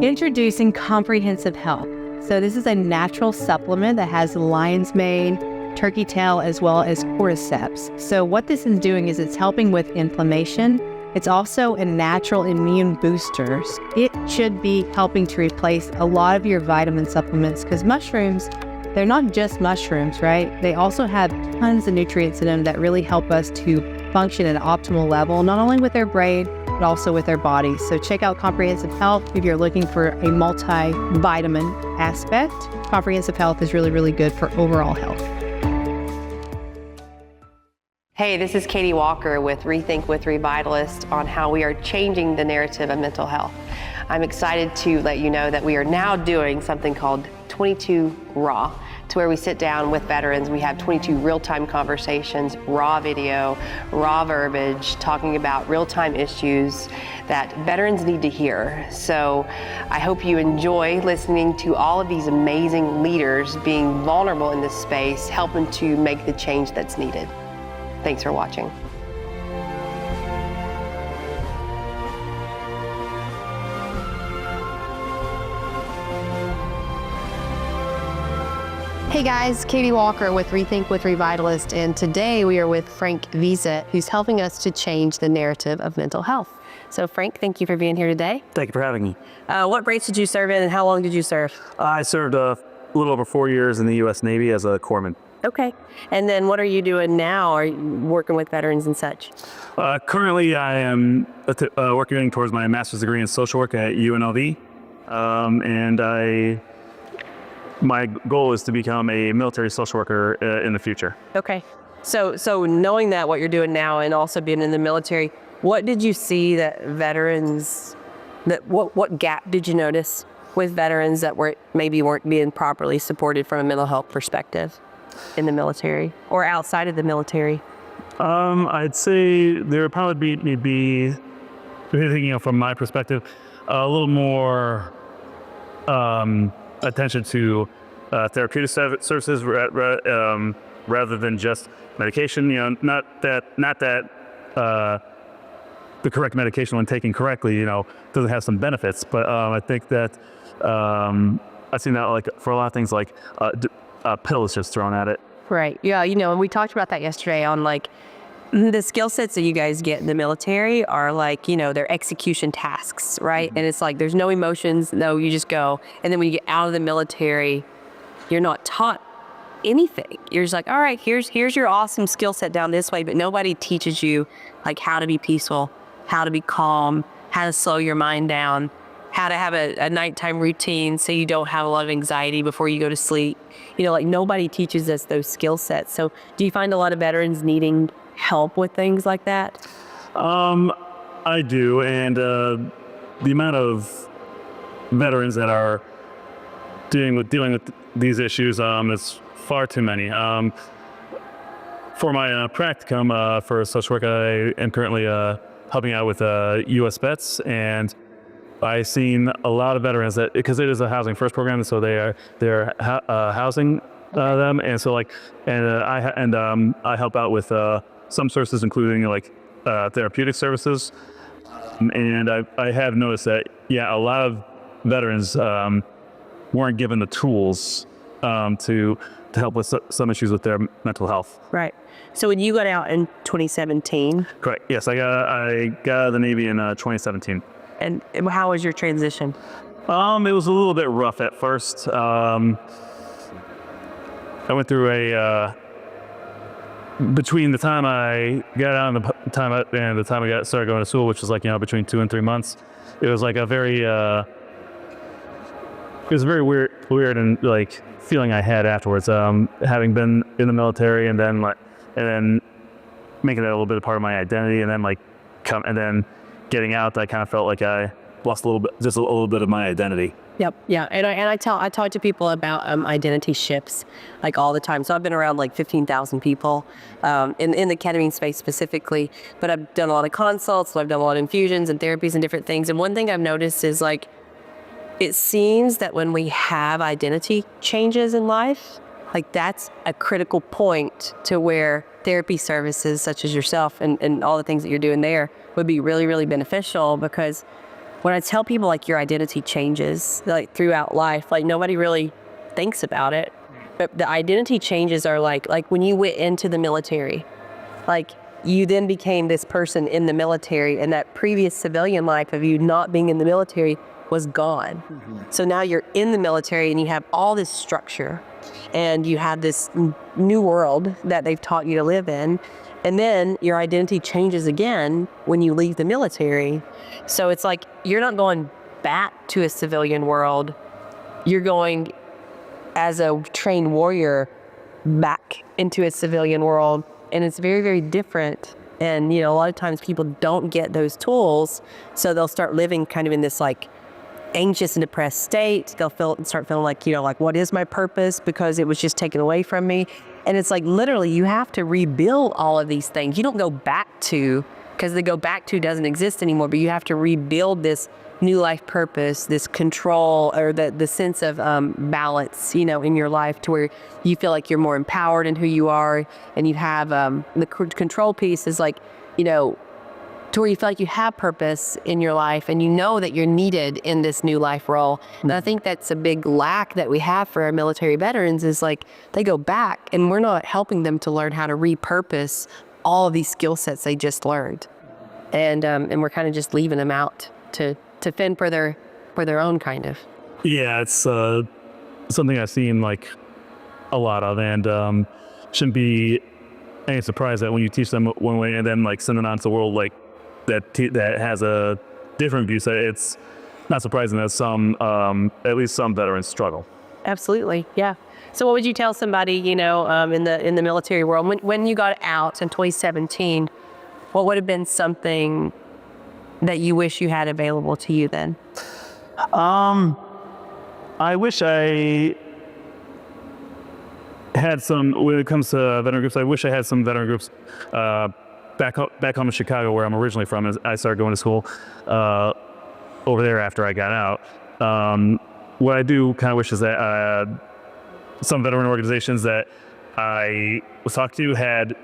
Introducing Comprehensive Health. So this is a natural supplement that has lion's mane, turkey tail, as well as cordyceps. So what this is doing is it's helping with inflammation. It's also a natural immune booster. It should be helping to replace a lot of your vitamin supplements, because mushrooms, they're not just mushrooms, right? They also have tons of nutrients in them that really help us to function at an optimal level, not only with our brain, but also with our bodies. So check out Comprehensive Health if you're looking for a multivitamin aspect. Comprehensive Health is really, really good for overall health. Hey, this is Kathryn Walker with Rethink with Revitalist on how we are changing the narrative of mental health. I'm excited to let you know that we are now doing something called 22 Raw, to where we sit down with veterans. We have 22 real-time conversations, raw video, raw verbiage, talking about real-time issues that veterans need to hear. So I hope you enjoy listening to all of these amazing leaders being vulnerable in this space, helping to make the change that's needed. Thanks for watching. Hey guys, Kathryn Walker with Rethink with Revitalist, and today we are with Frank Vizza, who's helping us to change the narrative of mental health. So Frank, thank you for being here today. Thank you for having me. What branch did you serve in and how long did you serve? I served a little over 4 years in the U.S. Navy as a corpsman. Okay. And then what are you doing now? Are you working with veterans and such? Currently, I am working towards my master's degree in social work at UNLV, and my goal is to become a military social worker in the future. Okay. So knowing that, what you're doing now and also being in the military, what did you see that veterans, what gap did you notice with veterans that maybe weren't being properly supported from a mental health perspective in the military or outside of the military? I'd say there would probably be thinking from my perspective, a little more attention to therapeutic services rather than just medication. You know, not that the correct medication, when taken correctly, doesn't have some benefits. But I think that I've seen that like for a lot of things, like pills just thrown at it. Right. Yeah. And we talked about that yesterday on like the skill sets that you guys get in the military are like, they're execution tasks, right? Mm-hmm. And it's like, there's no emotions. No, you just go. And then when you get out of the military, you're not taught anything. You're just like, all right, here's your awesome skill set down this way. But nobody teaches you like how to be peaceful, how to be calm, how to slow your mind down, how to have a nighttime routine so you don't have a lot of anxiety before you go to sleep. Like nobody teaches us those skill sets. So do you find a lot of veterans needing help with things like that? I do, and the amount of veterans that are dealing with these issues is far too many. For my practicum for social work, I am currently helping out with U.S. vets, and I've seen a lot of veterans that, because it is a housing first program, so they're housing them, and so I help out with some services, including like therapeutic services, and I have noticed that a lot of veterans weren't given the tools to help with some issues with their mental health. Right. So when you got out in 2017? Correct. Yes, I got out of the Navy in 2017. And how was your transition? It was a little bit rough at first. I went through between the time I got out and the time I started going to school, which was like, between 2 and 3 months, it was like a very weird and like feeling I had afterwards, having been in the military and then making that a little bit of part of my identity, and then getting out, I kind of felt like I lost a little bit of my identity. Yep. Yeah. And I talk to people about identity shifts like all the time. So I've been around like 15,000 people in the ketamine space specifically, but I've done a lot of consults, so I've done a lot of infusions and therapies and different things. And one thing I've noticed is like, it seems that when we have identity changes in life, like that's a critical point to where therapy services such as yourself and all the things that you're doing there would be really, really beneficial, because when I tell people like your identity changes like throughout life, like nobody really thinks about it, but the identity changes are like when you went into the military, like you then became this person in the military, and that previous civilian life of you not being in the military was gone. So now you're in the military and you have all this structure and you have this new world that they've taught you to live in. And then your identity changes again when you leave the military. So it's like you're not going back to a civilian world. You're going as a trained warrior back into a civilian world. And it's very, very different. And, a lot of times people don't get those tools. So they'll start living kind of in this like anxious and depressed state. They'll start feeling like, like, what is my purpose? Because it was just taken away from me. And it's like, literally, you have to rebuild all of these things. You don't go back to, because the go back to doesn't exist anymore, but you have to rebuild this new life purpose, this control, or the sense of balance, in your life, to where you feel like you're more empowered in who you are. And you have the control piece is like, to where you feel like you have purpose in your life and you know that you're needed in this new life role. And I think that's a big lack that we have for our military veterans is like they go back and we're not helping them to learn how to repurpose all of these skill sets they just learned. And we're kind of just leaving them out to fend for their own kind of. Yeah, it's something I've seen like a lot of, and shouldn't be any surprise that when you teach them one way and then like send them out to the world like that has a different view set, it's not surprising that at least some veterans struggle. Absolutely, yeah. So what would you tell somebody, in the military world when you got out in 2017? What would have been something that you wish you had available to you then? I wish I had some, when it comes to veteran groups, I wish I had some veteran groups back home in Chicago, where I'm originally from. As I started going to school over there after I got out. What I do kind of wish is that some veteran organizations that I was talking to had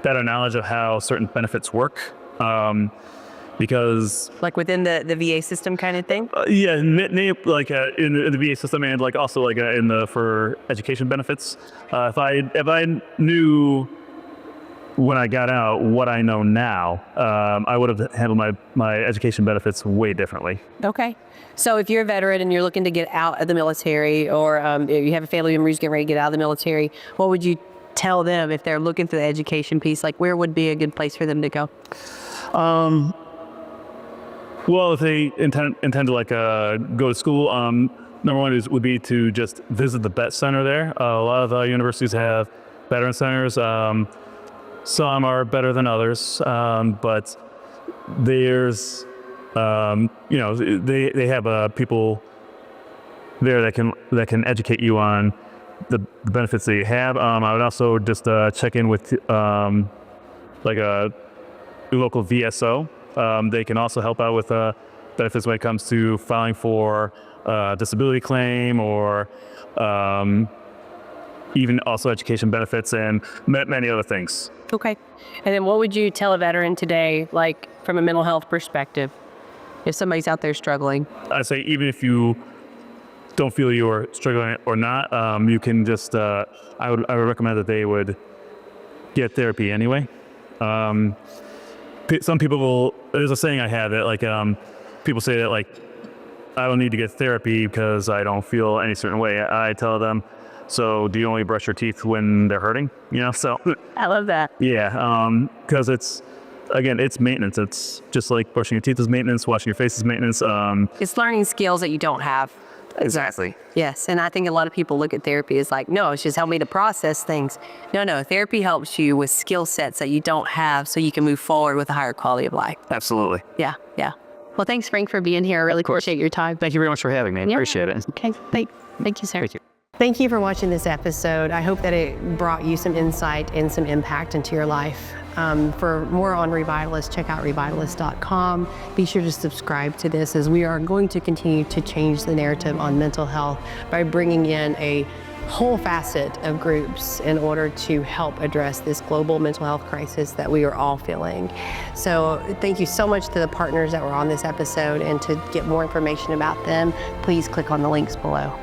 better knowledge of how certain benefits work. Because like within the VA system kind of thing? Yeah, like in the VA system, and like also like for education benefits. If I knew when I got out what I know now, I would have handled my education benefits way differently. Okay. So if you're a veteran and you're looking to get out of the military, or you have a family member who's getting ready to get out of the military, what would you tell them if they're looking for the education piece? Like, where would be a good place for them to go? Well, if they intend to like go to school, number one would be to just visit the vet center there. A lot of universities have veteran centers. Some are better than others, but there's they have people there that can educate you on the benefits that you have. I would also just check in with like a local VSO. They can also help out with benefits when it comes to filing for disability claim, or even also education benefits and many other things. Okay. And then what would you tell a veteran today, like from a mental health perspective, if somebody's out there struggling? I say even if you don't feel you're struggling or not, you can just, I would recommend that they would get therapy anyway. Some people there's a saying I have that like, people say that like, I don't need to get therapy because I don't feel any certain way. I tell them, so do you only brush your teeth when they're hurting? So. I love that. Yeah, because it's maintenance. It's just like brushing your teeth is maintenance, washing your face is maintenance. It's learning skills that you don't have. Exactly. Yes, and I think a lot of people look at therapy as like, no, it's just help me to process things. No, therapy helps you with skill sets that you don't have so you can move forward with a higher quality of life. Absolutely. Yeah. Well, thanks, Frank, for being here. I really appreciate your time. Thank you very much for having me. Yeah. Appreciate it. Okay, thank you, sir. Thank you. Thank you for watching this episode. I hope that it brought you some insight and some impact into your life. For more on Revitalist, check out revitalist.com. Be sure to subscribe to this, as we are going to continue to change the narrative on mental health by bringing in a whole facet of groups in order to help address this global mental health crisis that we are all feeling. So thank you so much to the partners that were on this episode, and to get more information about them, please click on the links below.